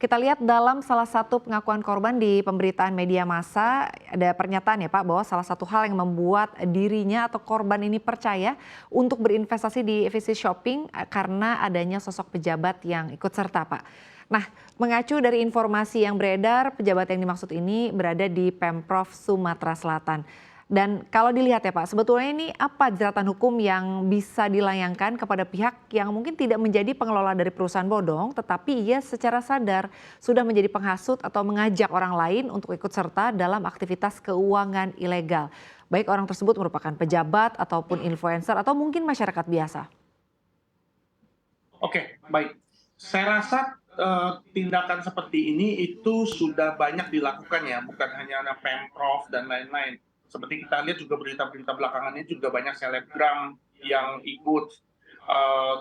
Kita lihat dalam salah satu pengakuan korban di pemberitaan media massa, ada pernyataan ya Pak bahwa salah satu hal yang membuat dirinya atau korban ini percaya untuk berinvestasi di FEC Shopping karena adanya sosok pejabat yang ikut serta Pak. Nah, mengacu dari informasi yang beredar, pejabat yang dimaksud ini berada di Pemprov Sumatera Selatan. Dan kalau dilihat ya Pak, sebetulnya ini apa jeratan hukum yang bisa dilayangkan kepada pihak yang mungkin tidak menjadi pengelola dari perusahaan bodong, tetapi ia secara sadar sudah menjadi penghasut atau mengajak orang lain untuk ikut serta dalam aktivitas keuangan ilegal. Baik orang tersebut merupakan pejabat ataupun influencer atau mungkin masyarakat biasa. Oke, baik. Saya rasa tindakan seperti ini itu sudah banyak dilakukan ya, bukan hanya Pemprov dan lain-lain. Seperti kita lihat juga berita-berita belakangan ini juga banyak selebgram yang ikut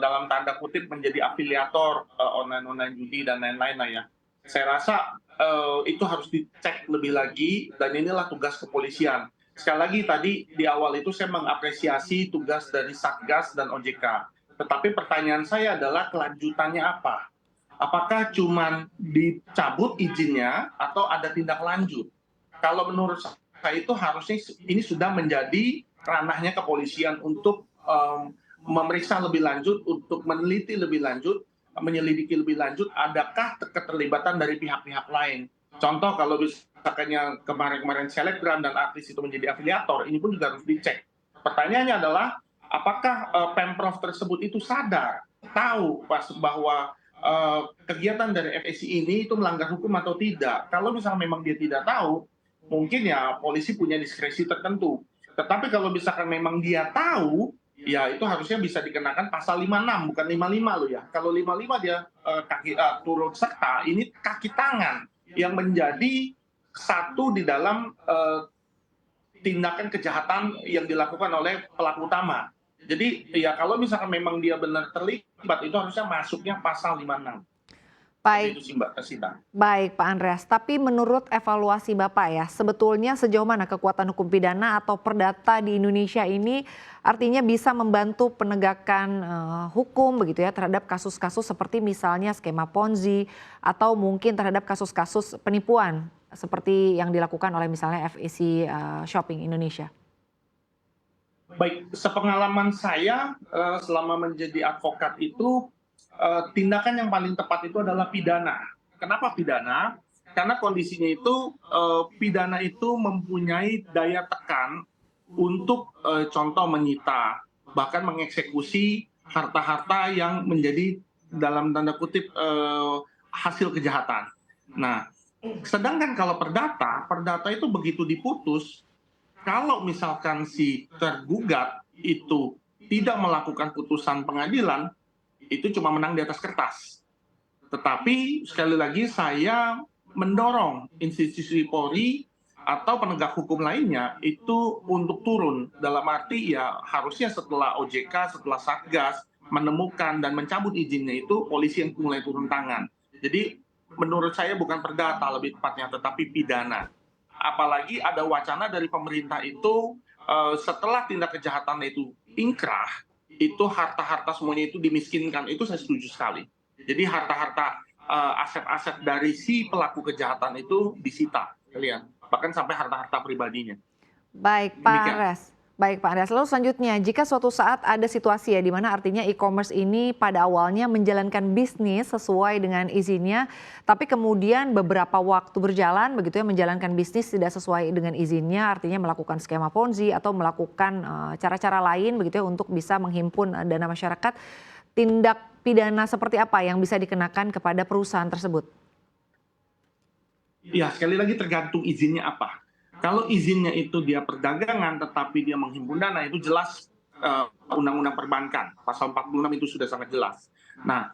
dalam tanda kutip menjadi afiliator online judi dan lain-lain lah ya. Saya rasa itu harus dicek lebih lagi dan inilah tugas kepolisian. Sekali lagi tadi di awal itu saya mengapresiasi tugas dari Satgas dan OJK. Tetapi pertanyaan saya adalah kelanjutannya apa? Apakah cuma dicabut izinnya atau ada tindak lanjut? Kalau menurut saya itu harusnya ini sudah menjadi ranahnya kepolisian untuk memeriksa lebih lanjut, untuk meneliti lebih lanjut, menyelidiki lebih lanjut, adakah keterlibatan dari pihak-pihak lain. Contoh kalau misalnya kemarin-kemarin selebgram dan artis itu menjadi afiliator, ini pun juga harus dicek. Pertanyaannya adalah, apakah Pemprov tersebut itu sadar, tahu bahwa kegiatan dari FEC ini itu melanggar hukum atau tidak? Kalau misalnya memang dia tidak tahu, mungkin ya polisi punya diskresi tertentu. Tetapi kalau misalkan memang dia tahu, ya itu harusnya bisa dikenakan pasal 56, bukan 55 loh ya. Kalau 55 dia turut serta, ini kaki tangan yang menjadi satu di dalam tindakan kejahatan yang dilakukan oleh pelaku utama. Jadi ya kalau misalkan memang dia benar terlibat, itu harusnya masuknya pasal 56. Baik, Itu sih Mbak Sita. baik Pak Andreas. Tapi menurut evaluasi Bapak ya, sebetulnya sejauh mana kekuatan hukum pidana atau perdata di Indonesia ini artinya bisa membantu penegakan hukum begitu ya terhadap kasus-kasus seperti misalnya skema Ponzi atau mungkin terhadap kasus-kasus penipuan seperti yang dilakukan oleh misalnya FEC Shopping Indonesia? Baik, sepengalaman saya selama menjadi advokat itu tindakan yang paling tepat itu adalah pidana. Kenapa pidana? Karena kondisinya itu pidana itu mempunyai daya tekan untuk contoh menyita, bahkan mengeksekusi harta-harta yang menjadi dalam tanda kutip hasil kejahatan. Nah, sedangkan kalau perdata itu begitu diputus, kalau misalkan si tergugat itu tidak melakukan putusan pengadilan, itu cuma menang di atas kertas. Tetapi sekali lagi saya mendorong institusi Polri atau penegak hukum lainnya itu untuk turun. Dalam arti ya harusnya setelah OJK, setelah Satgas menemukan dan mencabut izinnya itu polisi yang mulai turun tangan. Jadi menurut saya bukan perdata lebih tepatnya, tetapi pidana. Apalagi ada wacana dari pemerintah itu setelah tindak kejahatan itu ingkrah, itu harta-harta semuanya itu dimiskinkan. Itu saya setuju sekali. Jadi harta-harta aset-aset dari si pelaku kejahatan itu disita, kalian. Bahkan sampai harta-harta pribadinya. Baik Pak Andreas. Baik Pak Andreas, lalu selanjutnya jika suatu saat ada situasi ya di mana artinya e-commerce ini pada awalnya menjalankan bisnis sesuai dengan izinnya, tapi kemudian beberapa waktu berjalan begitu ya menjalankan bisnis tidak sesuai dengan izinnya, artinya melakukan skema Ponzi atau melakukan cara-cara lain begitu ya untuk bisa menghimpun dana masyarakat, tindak pidana seperti apa yang bisa dikenakan kepada perusahaan tersebut? Ya, sekali lagi tergantung izinnya apa. Kalau izinnya itu dia perdagangan tetapi dia menghimpun dana, itu jelas undang-undang perbankan pasal 46 itu sudah sangat jelas. Nah,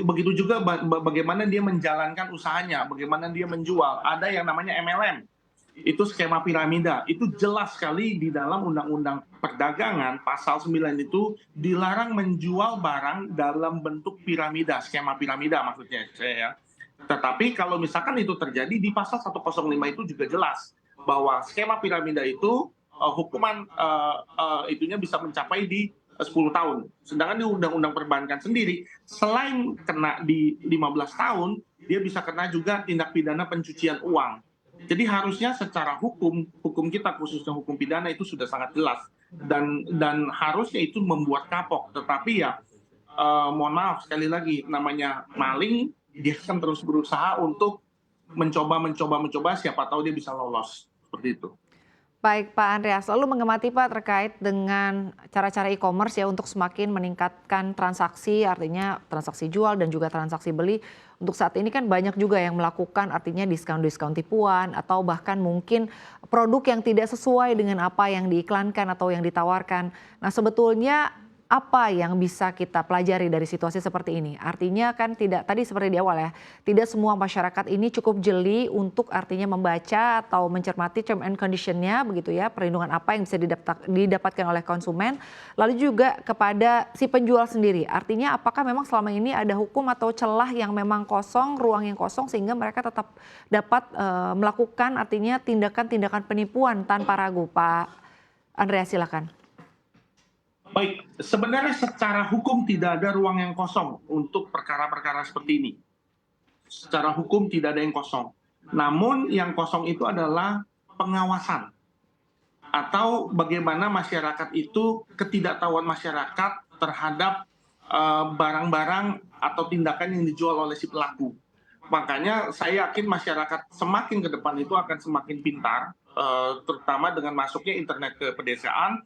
begitu juga bagaimana dia menjalankan usahanya, bagaimana dia menjual. Ada yang namanya MLM, itu skema piramida. Itu jelas sekali di dalam undang-undang perdagangan pasal 9 itu dilarang menjual barang dalam bentuk piramida, skema piramida maksudnya saya ya. Tetapi kalau misalkan itu terjadi di pasal 105 itu juga jelas bahwa skema piramida itu hukuman itunya bisa mencapai di 10 tahun. Sedangkan di undang-undang perbankan sendiri, selain kena di 15 tahun, dia bisa kena juga tindak pidana pencucian uang. Jadi harusnya secara hukum kita khususnya hukum pidana itu sudah sangat jelas dan harusnya itu membuat kapok. Tetapi ya mohon maaf sekali lagi, namanya maling, dia kan terus berusaha untuk mencoba, siapa tahu dia bisa lolos seperti itu. Baik Pak Andreas, lalu mengamati Pak terkait dengan cara-cara e-commerce ya untuk semakin meningkatkan transaksi, artinya transaksi jual dan juga transaksi beli. Untuk saat ini kan banyak juga yang melakukan artinya diskon-diskon tipuan atau bahkan mungkin produk yang tidak sesuai dengan apa yang diiklankan atau yang ditawarkan. Nah sebetulnya apa yang bisa kita pelajari dari situasi seperti ini? Artinya kan tidak, tadi seperti di awal ya, tidak semua masyarakat ini cukup jeli untuk artinya membaca atau mencermati term and condition-nya begitu ya, perlindungan apa yang bisa didapatkan oleh konsumen, lalu juga kepada si penjual sendiri. Artinya apakah memang selama ini ada hukum atau celah yang memang kosong, ruang yang kosong sehingga mereka tetap dapat melakukan artinya tindakan-tindakan penipuan tanpa ragu. Pak Andreas silakan. Baik, sebenarnya secara hukum tidak ada ruang yang kosong untuk perkara-perkara seperti ini. Secara hukum tidak ada yang kosong. Namun yang kosong itu adalah pengawasan atau bagaimana masyarakat itu, ketidaktahuan masyarakat terhadap barang-barang atau tindakan yang dijual oleh si pelaku. Makanya saya yakin masyarakat semakin ke depan itu akan semakin pintar, terutama dengan masuknya internet ke pedesaan,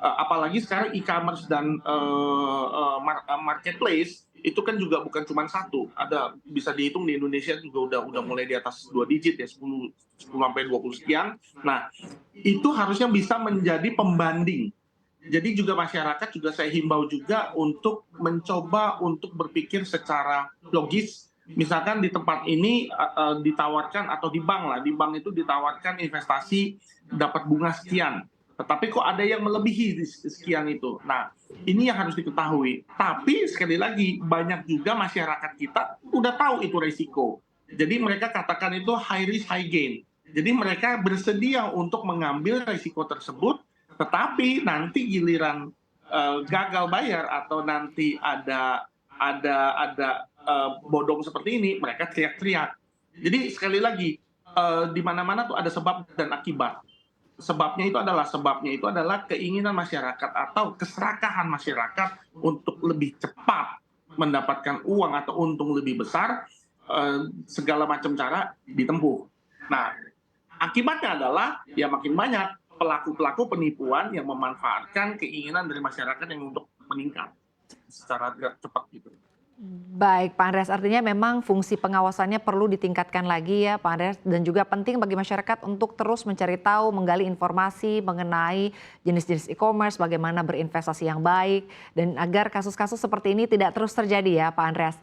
apalagi sekarang e-commerce dan marketplace itu kan juga bukan cuma satu, ada bisa dihitung di Indonesia juga udah mulai di atas 2 digit ya, 10 sampai 20 sekian. Nah, itu harusnya bisa menjadi pembanding. Jadi juga masyarakat juga saya himbau juga untuk mencoba untuk berpikir secara logis. Misalkan di tempat ini ditawarkan atau di bank itu ditawarkan investasi dapat bunga sekian. Tetapi kok ada yang melebihi sekian itu. Nah, ini yang harus diketahui. Tapi sekali lagi, banyak juga masyarakat kita udah tahu itu risiko. Jadi mereka katakan itu high risk, high gain. Jadi mereka bersedia untuk mengambil risiko tersebut, tetapi nanti giliran gagal bayar atau nanti ada bodong seperti ini, mereka teriak-teriak. Jadi sekali lagi, di mana-mana tuh ada sebab dan akibat. Sebabnya itu adalah keinginan masyarakat atau keserakahan masyarakat untuk lebih cepat mendapatkan uang atau untung lebih besar, segala macam cara ditempuh. Nah, akibatnya adalah ya makin banyak pelaku-pelaku penipuan yang memanfaatkan keinginan dari masyarakat yang untuk meningkat secara cepat gitu. Baik Pak Andreas, artinya memang fungsi pengawasannya perlu ditingkatkan lagi ya Pak Andreas, dan juga penting bagi masyarakat untuk terus mencari tahu, menggali informasi mengenai jenis-jenis e-commerce, bagaimana berinvestasi yang baik, dan agar kasus-kasus seperti ini tidak terus terjadi ya Pak Andreas.